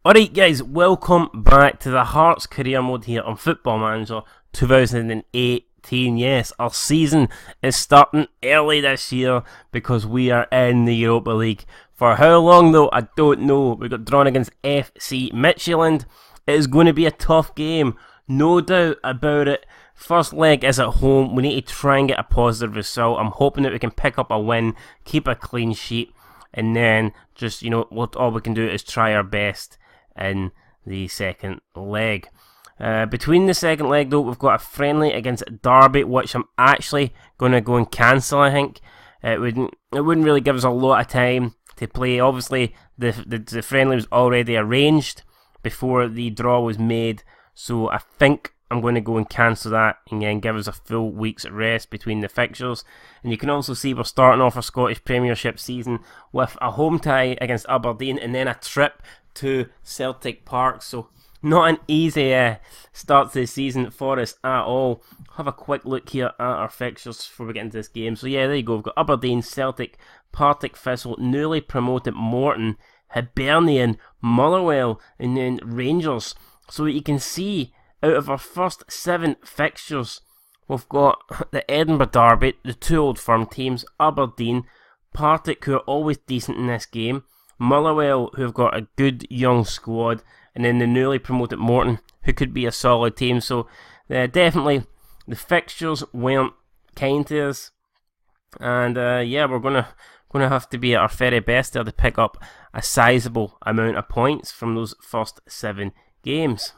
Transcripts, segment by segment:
Alright guys, welcome back to the Hearts career mode here on Football Manager 2018. Yes, our season is starting early this year because we are in the Europa League. For how long though, I don't know. We got drawn against FC Midtjylland. It is going to be a tough game, no doubt about it. First leg is at home. We need to try and get a positive result. I'm hoping that we can pick up a win, keep a clean sheet, and then just, all we can do is try our best in the second leg. Between the second leg though, we've got a friendly against Derby, which I'm actually going to go and cancel. I think it wouldn't really give us a lot of time to play. Obviously the friendly was already arranged before the draw was made, so I think I'm going to go and cancel that and then give us a full week's rest between the fixtures. And you can also see we're starting off our Scottish Premiership season with a home tie against Aberdeen and then a trip to Celtic Park. So not an easy start to the season for us at all. Have a quick look here at our fixtures before we get into this game. So yeah, there you go. We've got Aberdeen, Celtic, Partick Thistle, newly promoted Morton, Hibernian, Motherwell, and then Rangers. So you can see, out of our first 7 fixtures, we've got the Edinburgh Derby, the 2 Old Firm teams, Aberdeen, Partick, who are always decent in this game, Motherwell, who have got a good young squad, and then the newly promoted Morton, who could be a solid team. So definitely the fixtures weren't kind to us, and yeah, we're gonna have to be at our very best there to pick up a sizable amount of points from those first 7 games.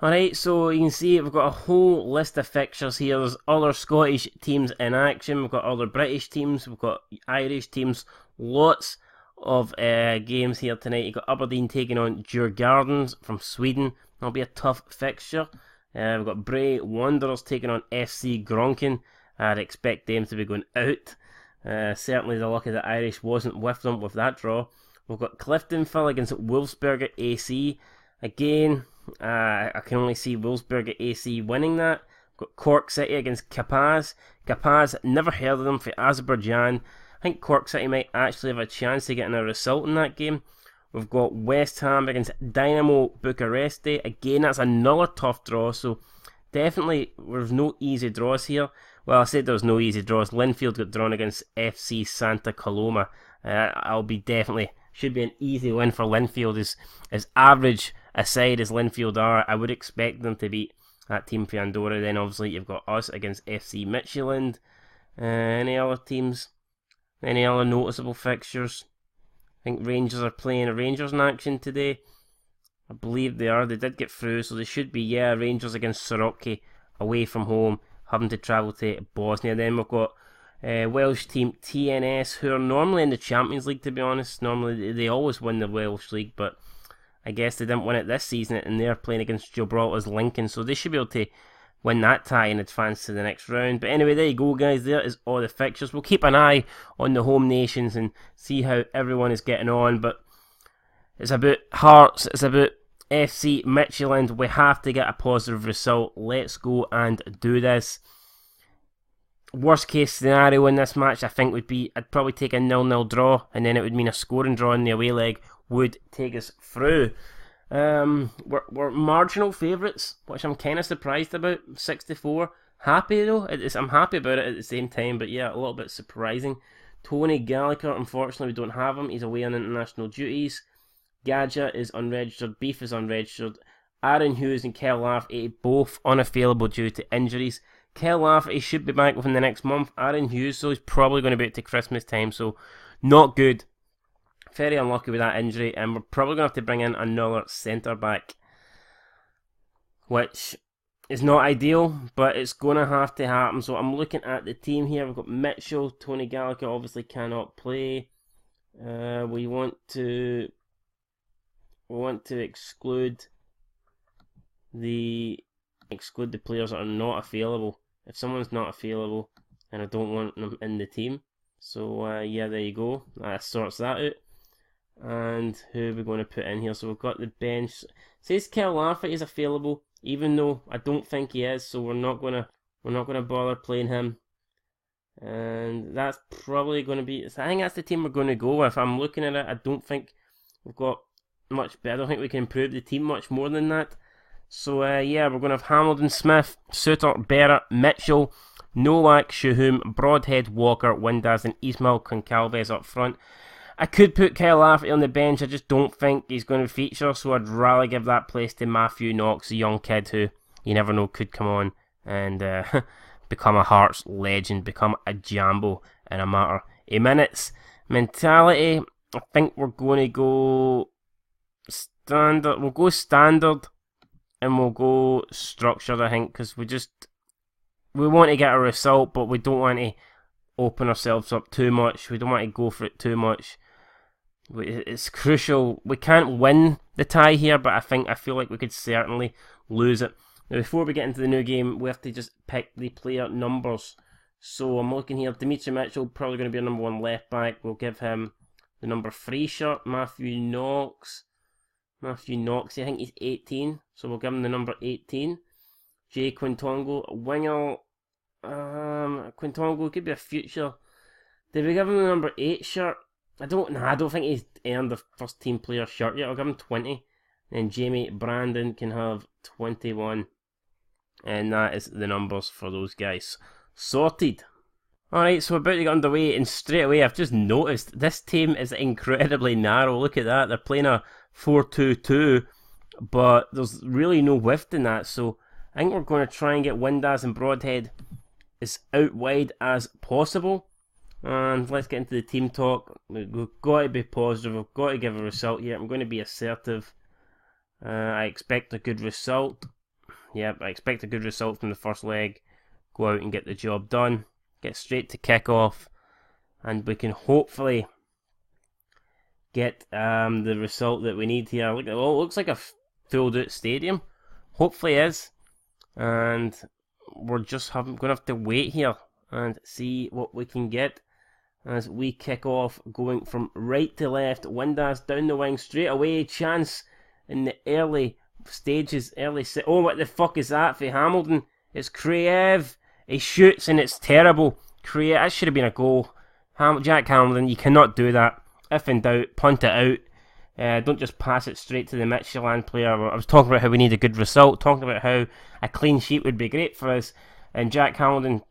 Alright, so you can see we've got a whole list of fixtures here. There's other Scottish teams in action, we've got other British teams, we've got Irish teams, lots of games here tonight. You've got Aberdeen taking on Djurgårdens from Sweden. That'll be a tough fixture. We've got Bray Wanderers taking on FC Gronken. I'd expect them to be going out. Certainly the luck of the Irish wasn't with them with that draw. We've got Cliftonville against Wolfsberger AC. Again, I can only see Wolfsberger AC winning that. We've got Cork City against Kapaz. Kapaz, never heard of them, for Azerbaijan. I think Cork City might actually have a chance of getting a result in that game. We've got West Ham against Dynamo Bucharesti. Again, that's another tough draw, so definitely there's no easy draws here. Well, I said there's no easy draws. Linfield got drawn against FC Santa Coloma. Should be an easy win for Linfield. As average a side as Linfield are, I would expect them to beat that team for Andorra. Then obviously you've got us against FC Midtjylland. Any other teams? Any other noticeable fixtures? I think Rangers are playing a Rangers in action today. I believe they are. They did get through, so they should be, Rangers against Sorocki away from home, having to travel to Bosnia. Then we've got Welsh team TNS, who are normally in the Champions League, to be honest. Normally they always win the Welsh League, but I guess they didn't win it this season, and they're playing against Gibraltar's Lincoln, so they should be able to win that tie and advance to the next round. But anyway, there you go guys, there is all the fixtures. We'll keep an eye on the home nations and see how everyone is getting on, but it's about Hearts, it's about FC Midtjylland. We have to get a positive result. Let's go and do this. Worst case scenario in this match, I think, would be I'd probably take a 0-0 draw, and then it would mean a scoring draw in the away leg would take us through. We're marginal favourites, which I'm kind of surprised about. 64. Happy though. I'm happy about it at the same time, but yeah, a little bit surprising. Tony Gallagher, unfortunately we don't have him. He's away on international duties. Gadja is unregistered. Beef is unregistered. Aaron Hughes and Kel Lafferty both unavailable due to injuries. Kel Lafferty should be back within the next month. Aaron Hughes, so he's probably going to be out to Christmas time, so not good. Very unlucky with that injury, and we're probably going to have to bring in another centre-back, which is not ideal, but it's going to have to happen. So I'm looking at the team here. We've got Mitchell. Tony Gallagher obviously cannot play. We want to exclude the players that are not available. If someone's not available, then I don't want them in the team. So yeah, there you go. That sorts that out. And who are we going to put in here? So we've got the bench. It says Kel Lafferty is available, even though I don't think he is. So we're not gonna bother playing him. And that's probably going to be. I think that's the team we're going to go with. I'm looking at it. I don't think we've got much better. I don't think we can improve the team much more than that. So, yeah, we're going to have Hamilton, Smith, Suter, Berra, Mitchell, Nowak, Shahum, Broadhead, Walker, Windass, and Ismail Concalves up front. I could put Kyle Lafferty on the bench. I just don't think he's going to feature, so I'd rather give that place to Matthew Knox, a young kid who you never know could come on and become a Hearts legend, become a Jambo in a matter of minutes. Mentality, I think we're going to go standard. We'll go standard and we'll go structured, I think, because we want to get a result, but we don't want to open ourselves up too much. We don't want to go for it too much. It's crucial. We can't win the tie here, but I feel like we could certainly lose it. Now, before we get into the new game, we have to just pick the player numbers. So I'm looking here. Dimitri Mitchell, probably going to be our number 1 left back. We'll give him the number 3 shirt. Matthew Knox, I think he's 18, so we'll give him the number 18. Jay Quintongo, winger. Quintongo could be a future. Did we give him the number 8 shirt? I don't think he's earned the first team player shirt yet. I'll give him 20. Then Jamie Brandon can have 21. And that is the numbers for those guys. Sorted. Alright, so we're about to get underway, and straight away I've just noticed this team is incredibly narrow. Look at that. They're playing a 4-2-2, but there's really no width in that. So I think we're going to try and get Windass and Broadhead as out wide as possible. And let's get into the team talk. We've got to be positive. We've got to give a result here. I'm going to be assertive. I expect a good result. Yep, I expect a good result from the first leg. Go out and get the job done. Get straight to kick off. And we can hopefully get the result that we need here. Look, it looks like a filled out stadium. Hopefully it is. And we're just going to have to wait here and see what we can get as we kick off, going from right to left. Windass down the wing straight away. Chance in the early stages. Oh, what the fuck is that for Hamilton? It's Kraev. He shoots and it's terrible. Kraev, that should have been a goal. Jack Hamilton, you cannot do that. If in doubt, punt it out. Don't just pass it straight to the MIDTJYLLAND player. I was talking about how we need a good result, talking about how a clean sheet would be great for us, and Jack Hamilton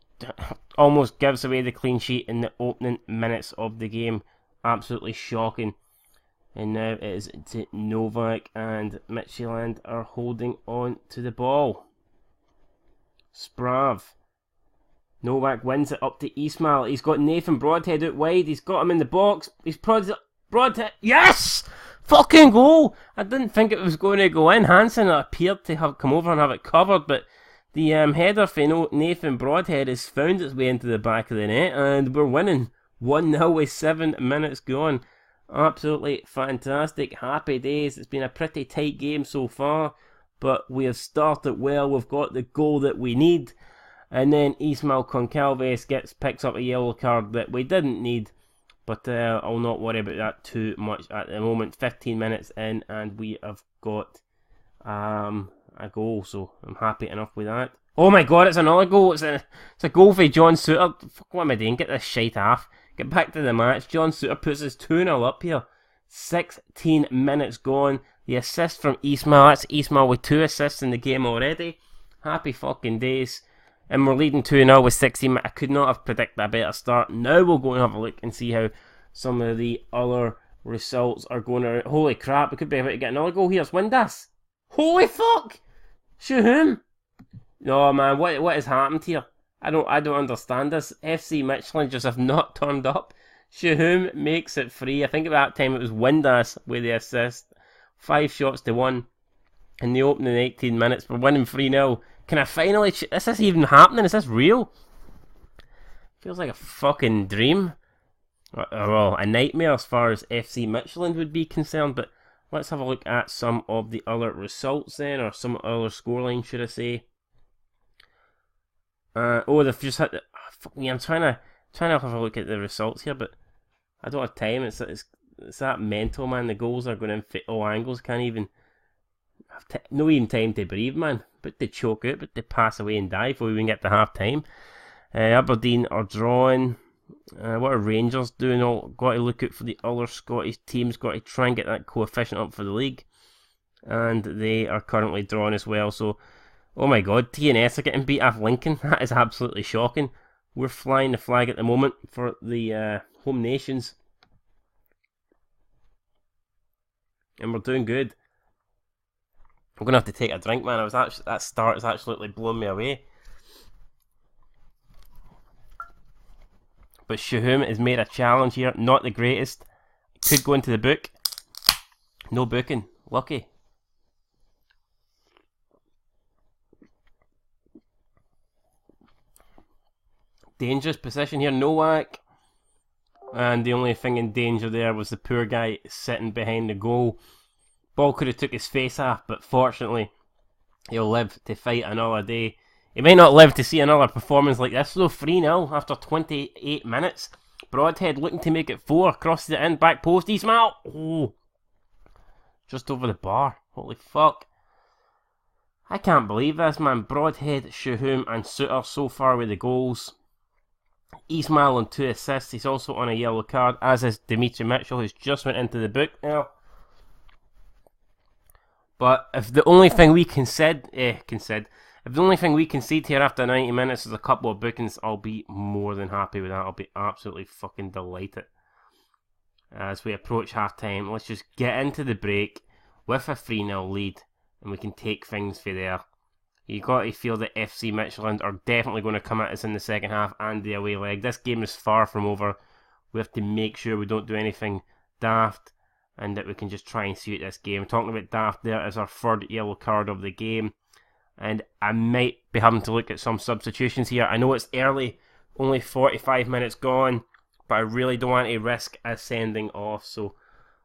almost gives away the clean sheet in the opening minutes of the game. Absolutely shocking. And now it is Novak, and MIDTJYLLAND are holding on to the ball. Sprav. Novak wins it up to Ismail. He's got Nathan Broadhead out wide. He's got him in the box. He's Broadhead. Yes! Fucking goal! I didn't think it was going to go in. Hansen appeared to have come over and have it covered, but the header for Nathan Broadhead has found its way into the back of the net, and we're winning 1-0 with 7 minutes gone. Absolutely fantastic. Happy days. It's been a pretty tight game so far, but we have started well. We've got the goal that we need. And then Ismail Concalves picks up a yellow card that we didn't need. But I'll not worry about that too much at the moment. 15 minutes in and we have got a goal. So I'm happy enough with that. Oh my god, it's another goal. It's a goal for John Suter. Fuck, what am I doing? Get this shite off. Get back to the match. John Suter puts us 2-0 up here. 16 minutes gone. The assist from Ismail. That's Ismail with 2 assists in the game already. Happy fucking days. And we're leading 2-0 with 16 minutes. I could not have predicted a better start. Now we'll go and have a look and see how some of the other results are going around. Holy crap, we could be about to get another goal here. It's Windass. Holy fuck! Shoot him! No man, what has happened here? I don't understand this. FC MIDTJYLLAND just have not turned up. Shahum makes it free. I think at that time it was Windass with the assist. 5 shots to 1 in the opening 18 minutes. We're winning 3-0. Can I finally... Is this even happening? Is this real? Feels like a fucking dream. Well, a nightmare as far as FC MIDTJYLLAND would be concerned. But let's have a look at some of the other results then. Or some other scoreline, should I say. They've just had... fuck me, I'm trying to have a look at the results here. But I don't have time. It's that mental, man. The goals are going in fit all angles. Can't even... no even time to breathe, man. But to choke out, but to pass away and die before we even get to half time. Aberdeen are drawing. What are Rangers doing? Got to look out for the other Scottish teams. Got to try and get that coefficient up for the league. And they are currently drawn as well. So, oh my god, TNS are getting beat off Lincoln. That is absolutely shocking. We're flying the flag at the moment for the home nations. And we're doing good. I'm going to have to take a drink, man. That start has absolutely blown me away. But Shahum has made a challenge here. Not the greatest. Could go into the book. No booking. Lucky. Dangerous position here. Nowak. And the only thing in danger there was the poor guy sitting behind the goal. Ball could have took his face off, but fortunately, he'll live to fight another day. He may not live to see another performance like this, though. 3-0 after 28 minutes. Broadhead looking to make it 4. Crosses it in, back post. Ismail! Oh! Just over the bar. Holy fuck. I can't believe this, man. Broadhead, Shahum and Suter so far with the goals. Ismail on 2 assists. He's also on a yellow card, as is Dimitri Mitchell, who's just went into the book now. But if the only thing we concede here after 90 minutes is a couple of bookings, I'll be more than happy with that. I'll be absolutely fucking delighted. As we approach half time, let's just get into the break with a 3-0 lead, and we can take things from there. You got to feel that FC Midtjylland are definitely going to come at us in the second half and the away leg. This game is far from over. We have to make sure we don't do anything daft, and that we can just try and see out this game. Talking about daft, there is our 3rd yellow card of the game. And I might be having to look at some substitutions here. I know it's early, only 45 minutes gone, but I really don't want to risk us sending off. So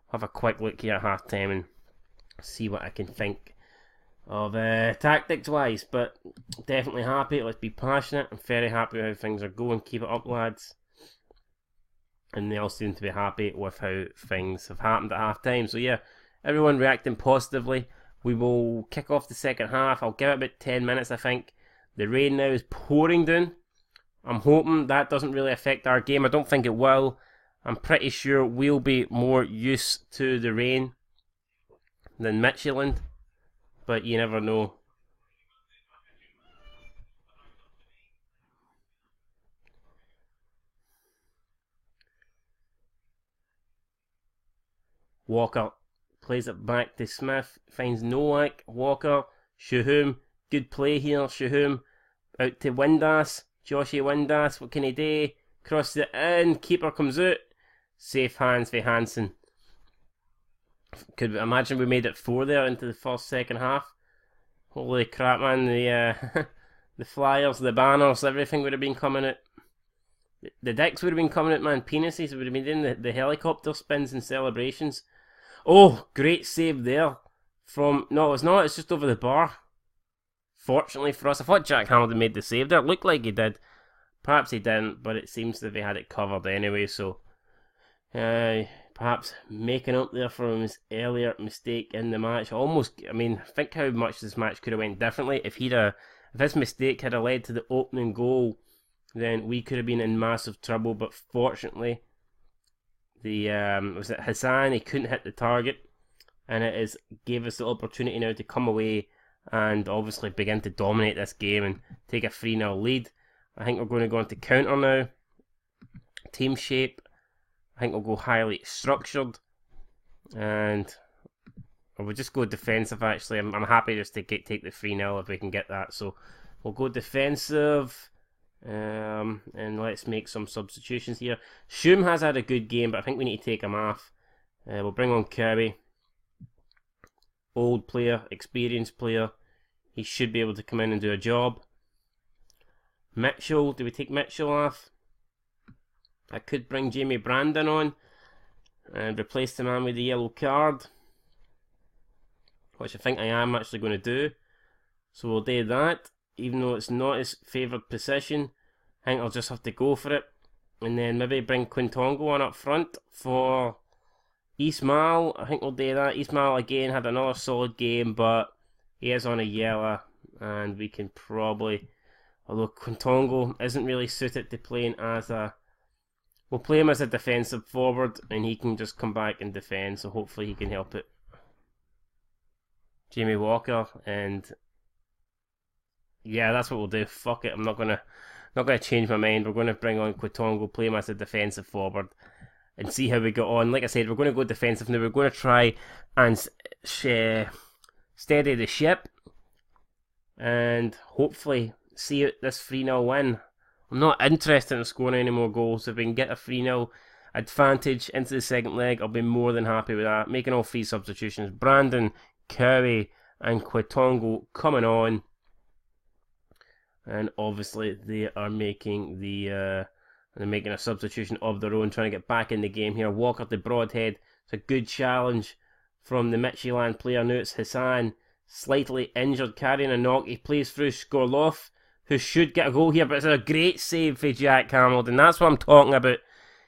I'll have a quick look here at half time and see what I can think of tactics wise. But definitely happy. Let's be passionate. I'm very happy with how things are going. Keep it up, lads. And they all seem to be happy with how things have happened at half time. So yeah, everyone reacting positively. We will kick off the second half. I'll give it about 10 minutes, I think. The rain now is pouring down. I'm hoping that doesn't really affect our game. I don't think it will. I'm pretty sure we'll be more used to the rain than Midtjylland. But you never know. Walker plays it back to Smith, finds Nowak, Walker, Shahum, good play here, Shahum, out to Windass, Joshy Windass, what can he do? Crosses it in, keeper comes out, safe hands for Hansen. Could imagine we made it 4 there into the second half. Holy crap, man, the the flyers, the banners, everything would have been coming out. The dicks would have been coming out, man, penises would have been doing the helicopter spins and celebrations. Oh, great save there. No, it's not, it's just over the bar. Fortunately for us, I thought Jack Hamilton made the save there. It looked like he did. Perhaps he didn't, but it seems that they had it covered anyway, so perhaps making up there for his earlier mistake in the match. Think how much this match could have went differently. If his mistake had led to the opening goal, then we could have been in massive trouble, but fortunately, was it Hassan? He couldn't hit the target, and gave us the opportunity now to come away and obviously begin to dominate this game and take a 3-0 lead. I think we're going to go into counter now. Team shape, I think we'll go highly structured, and we'll just go defensive. Actually, I'm happy just to take the 3-0 if we can get that. So we'll go defensive. And let's make some substitutions here. Shum has had a good game, but I think we need to take him off. We'll bring on Kirby. Old player, experienced player. He should be able to come in and do a job. Mitchell, do we take Mitchell off? I could bring Jamie Brandon on and replace the man with the yellow card, which I think I am actually going to do. So we'll do that. Even though it's not his favoured position, I think I'll just have to go for it. And then maybe bring Quintongo on up front for Ismail. I think we'll do that. Ismail again had another solid game, but he is on a yellow, and we can probably, although Quintongo isn't really suited to playing as a We'll play him as a defensive forward, and he can just come back and defend, so hopefully he can help it. Jamie Walker, and yeah, that's what we'll do. Fuck it, I'm not gonna change my mind. We're gonna bring on Quitongo, play him as a defensive forward, and see how we get on. Like I said, we're gonna go defensive now. We're gonna try and steady the ship, and hopefully see out this 3-0 win. I'm not interested in scoring any more goals. If we can get a 3-0 advantage into the second leg, I'll be more than happy with that. Making all 3 substitutions. Brandon, Cowie, and Quitongo coming on. And obviously they are making they're making a substitution of their own, trying to get back in the game here. Walker to Broadhead. It's a good challenge from the MIDTJYLLAND player. Now it's Hassan, slightly injured, carrying a knock. He plays through Skorloff, who should get a goal here, but it's a great save for Jack Hamilton. That's what I'm talking about. It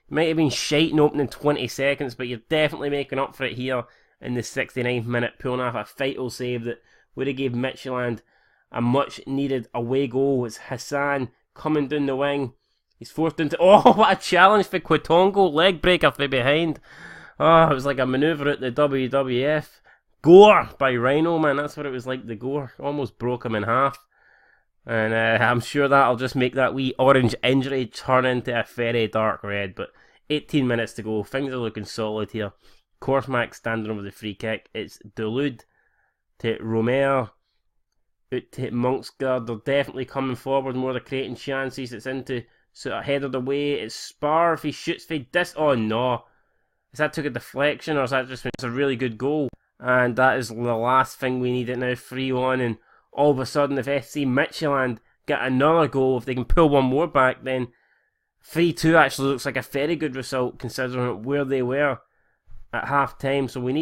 might have been shite in opening 20 seconds, but you're definitely making up for it here in the 69th minute, pulling off a vital save that would have gave MIDTJYLLAND a much needed away goal. It's Hassan coming down the wing. He's forced into... Oh, what a challenge for Quitongo. Leg breaker from behind. Oh, it was like a manoeuvre at the WWF. Gore by Rhino, man. That's what it was like, the gore. Almost broke him in half. And I'm sure that'll just make that wee orange injury turn into a very dark red. But 18 minutes to go. Things are looking solid here. Korsmak standing over the free kick. It's Dulude to Romer. Out to Monksgaard. They're definitely coming forward more. They're creating chances. It's into sort of headed away. It's Spar. If he shoots for this. Oh no. Is that took a deflection, or is that just... It's a really good goal. And that is the last thing we need it now. 3-1, and all of a sudden if FC MIDTJYLLAND get another goal, if they can pull one more back, then 3-2 actually looks like a very good result considering where they were at half time. So we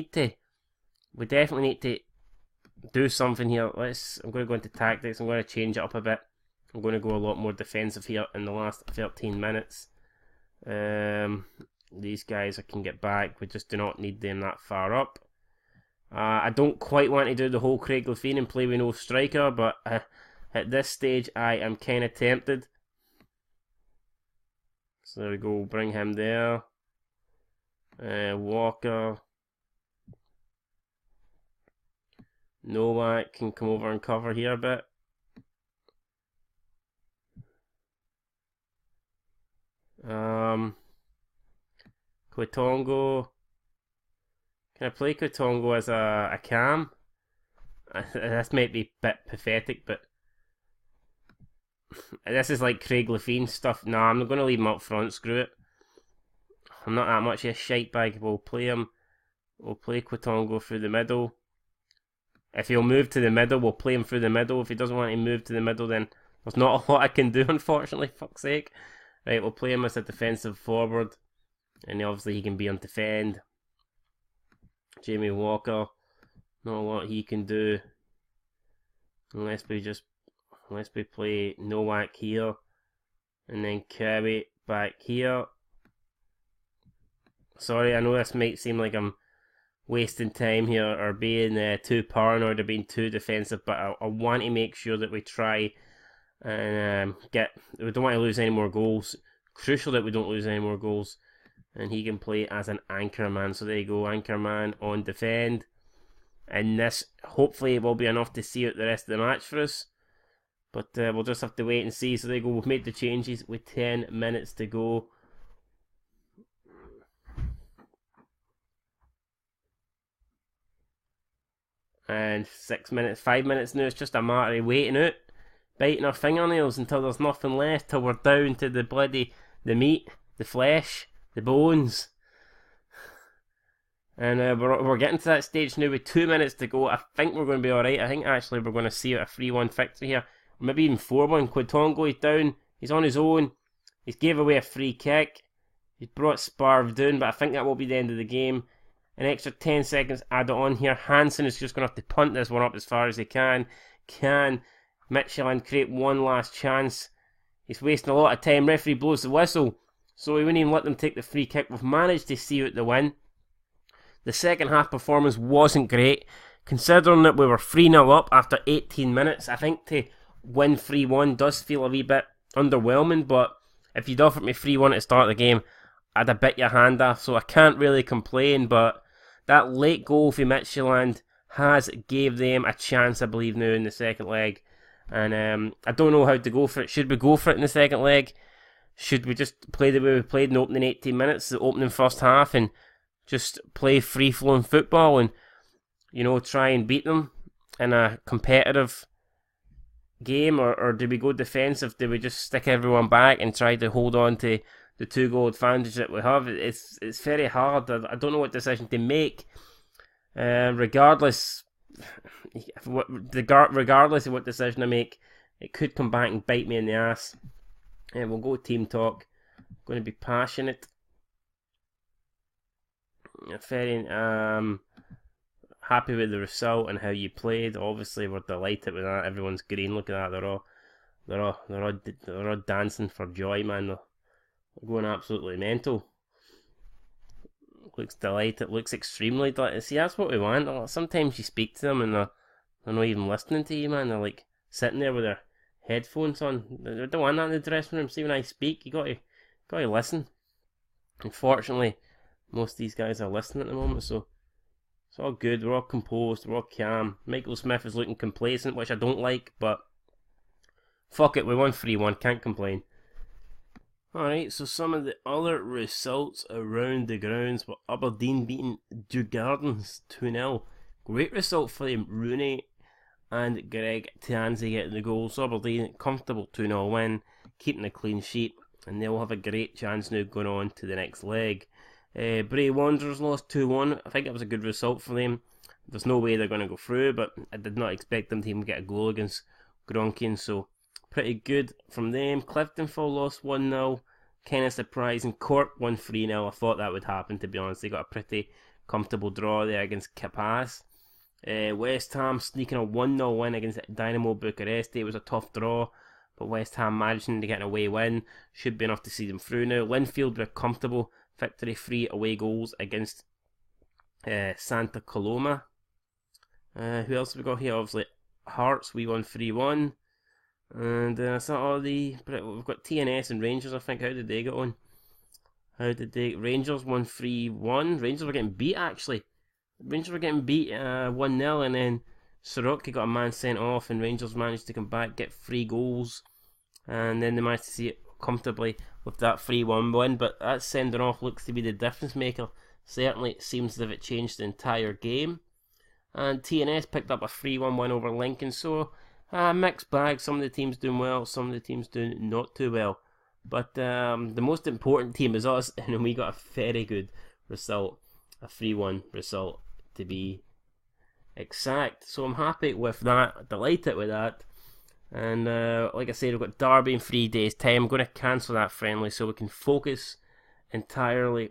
definitely need to do something here. I'm going to go into tactics. I'm going to change it up a bit. I'm going to go a lot more defensive here in the last 13 minutes. These guys I can get back. We just do not need them that far up. I don't quite want to do the whole Craig Levein and play with no striker, but at this stage I am kind of tempted. So there we go, bring him there. Walker. Nowak can come over and cover here a bit. Quitongo. Can I play Quitongo as a cam? This might be a bit pathetic, but this is like Craig Levein stuff. Nah, I'm not going to leave him up front, screw it. I'm not that much of a shite bag. We'll play him. We'll play Quitongo through the middle. If he'll move to the middle, we'll play him through the middle. If he doesn't want to move to the middle, then there's not a lot I can do, unfortunately, fuck's sake. Right, we'll play him as a defensive forward. And obviously he can be on defend. Jamie Walker, not a lot he can do. Unless we play Nowak here. And then Cowie back here. Sorry, I know this might seem like I'm wasting time here or being too paranoid or being too defensive, but I want to make sure that we try and we don't want to lose any more goals. Crucial that we don't lose any more goals. And he can play as an anchor man. So there you go, anchor man on defend. And this hopefully will be enough to see out the rest of the match for us. But we'll just have to wait and see. So there you go, we've made the changes with 10 minutes to go. And 5 minutes now. It's just a matter of waiting out, biting our fingernails until there's nothing left, till we're down to the meat, the flesh, the bones. And we're getting to that stage now with 2 minutes to go. I think we're going to be alright. I think actually we're going to see a 3-1 victory here. Maybe even 4-1. Quitongo is down. He's on his own. He's gave away a free kick. He's brought Sparv down, but I think that will be the end of the game. An extra 10 seconds added on here. Hansen is just going to have to punt this one up as far as he can. Can MIDTJYLLAND create one last chance? He's wasting a lot of time. Referee blows the whistle, so he wouldn't even let them take the free kick. We've managed to see out the win. The second half performance wasn't great, considering that we were 3-0 up after 18 minutes. I think to win 3-1 does feel a wee bit underwhelming, but if you'd offered me 3-1 at the start of the game, I'd have bit your hand off, so I can't really complain. But that late goal for Midtjylland has gave them a chance, I believe, now in the second leg. And I don't know how to go for it. Should we go for it in the second leg? Should we just play the way we played in the opening 18 minutes, the opening first half, and just play free-flowing football and, you know, try and beat them in a competitive game? Or do we go defensive? Do we just stick everyone back and try to hold on to the 2-goal advantage that we have? It's very hard. I don't know what decision to make. Regardless of what decision I make, it could come back and bite me in the ass. And we'll go team talk. Going to be passionate. Very happy with the result and how you played. Obviously, we're delighted with that. Everyone's green. Look at that. They're all dancing for joy, man. They're going absolutely mental. Looks delighted. Looks extremely delighted. See, that's what we want. Sometimes you speak to them and they're not even listening to you, man. They're like sitting there with their headphones on. They don't want that in the dressing room. See, when I speak, you got to listen. Unfortunately, most of these guys are listening at the moment, so it's all good. We're all composed. We're all calm. Michael Smith is looking complacent, which I don't like, but fuck it. We won 3-1. Can't complain. Alright, so some of the other results around the grounds were Aberdeen beating Djurgårdens 2-0. Great result for them. Rooney and Greg Tianzi getting the goals. Aberdeen, comfortable 2-0 win, keeping a clean sheet, and they'll have a great chance now going on to the next leg. Bray Wanderers lost 2-1. I think it was a good result for them. There's no way they're going to go through, but I did not expect them to even get a goal against Gronkin, so pretty good from them. Cliftonville lost 1-0. Kind of surprising. Cork won 3-0. I thought that would happen, to be honest. They got a pretty comfortable draw there against Kapas. West Ham sneaking a 1-0 win against Dynamo Bucharest. It was a tough draw, but West Ham managing to get an away win. Should be enough to see them through now. Linfield were comfortable victory, 3 away goals against Santa Coloma. Who else have we got here? Obviously, Hearts, we won 3-1. And that's not all the... We've got TNS and Rangers, I think. How did they get on? Rangers won 3-1. Rangers were getting beat, actually. Rangers were getting beat 1-0, and then Soroki got a man sent off, and Rangers managed to come back, get 3 goals. And then they managed to see it comfortably with that 3-1 win. But that sending off looks to be the difference maker. Certainly seems as if it changed the entire game. And TNS picked up a 3-1 win over Lincoln. So, mixed bag. Some of the teams doing well, some of the teams doing not too well. But the most important team is us, and we got a very good result. A 3-1 result, to be exact. So I'm happy with that, delighted with that. And like I said, we've got Derby in 3 days' time. I'm going to cancel that friendly so we can focus entirely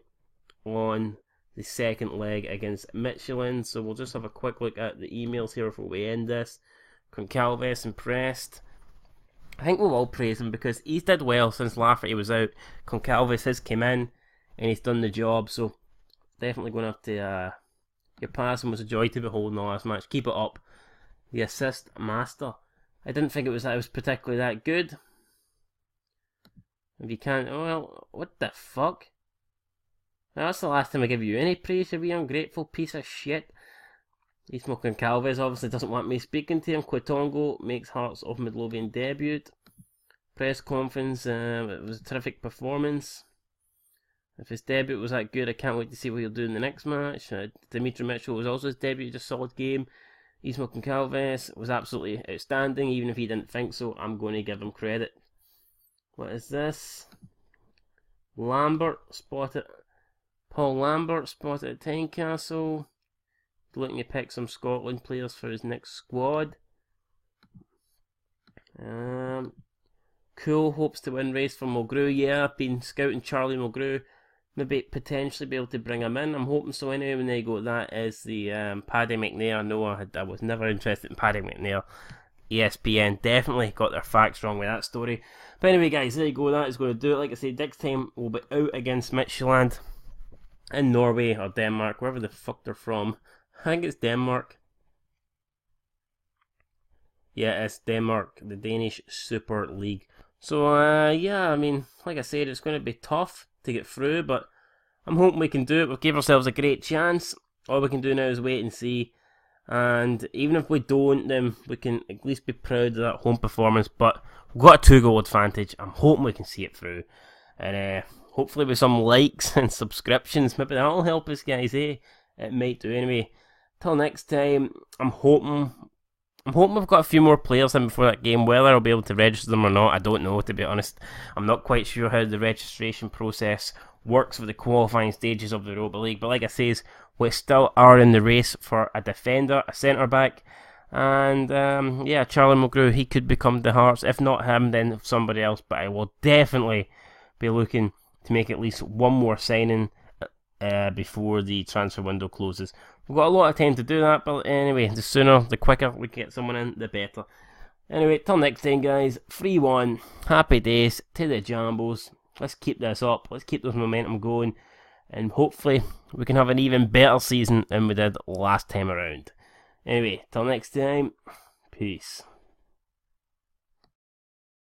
on the second leg against Midtjylland. So we'll just have a quick look at the emails here before we end this. Concalves impressed. I think we'll all praise him because he's did well since Lafferty was out. Concalves has came in and he's done the job. So definitely going to have to... your passing was a joy to behold in the last match. Keep it up. The assist master. I didn't think it was particularly that good. If you can't... Oh, well, what the fuck? That's the last time I give you any praise, you wee ungrateful piece of shit. He's smoking Calves, obviously doesn't want me speaking to him. Quitongo makes Hearts of Midlothian debut. Press conference, it was a terrific performance. If his debut was that good, I can't wait to see what he'll do in the next match. Dimitri Mitchell was also his debut, just a solid game. Ismo Concalves was absolutely outstanding, even if he didn't think so. I'm going to give him credit. What is this? Lambert spotted. Paul Lambert spotted at Tynecastle. Looking to pick some Scotland players for his next squad. Cool, hopes to win race for Mulgrew. Yeah, I've been scouting Charlie Mulgrew. Maybe potentially be able to bring him in. I'm hoping so anyway when they go. That is the Paddy McNair. No, I was never interested in Paddy McNair. ESPN definitely got their facts wrong with that story. But anyway, guys, there you go. That is going to do it. Like I said, next time we'll be out against Midtjylland in Norway or Denmark, wherever the fuck they're from. I think it's Denmark. Yeah, it's Denmark, the Danish Super League. So, yeah, I mean, like I said, it's going to be tough. to get through, but I'm hoping we can do it. We've given ourselves a great chance. All we can do now is wait and see. And even if we don't, then we can at least be proud of that home performance. But we've got a 2-goal advantage. I'm hoping we can see it through. And hopefully with some likes and subscriptions, maybe that'll help us, guys, eh? It might do. Anyway, till next time, I'm hoping we've got a few more players in before that game. Whether I'll be able to register them or not, I don't know, to be honest. I'm not quite sure how the registration process works for the qualifying stages of the Europa League. But like I says, we still are in the race for a defender, a centre-back. And yeah, Charlie Mulgrew, he could become the Hearts. If not him, then somebody else. But I will definitely be looking to make at least one more signing before the transfer window closes. We've got a lot of time to do that, but anyway, the sooner, the quicker we get someone in, the better. Anyway, till next time, guys. 3-1. Happy days to the Jambos. Let's keep this up. Let's keep this momentum going. And hopefully, we can have an even better season than we did last time around. Anyway, till next time. Peace.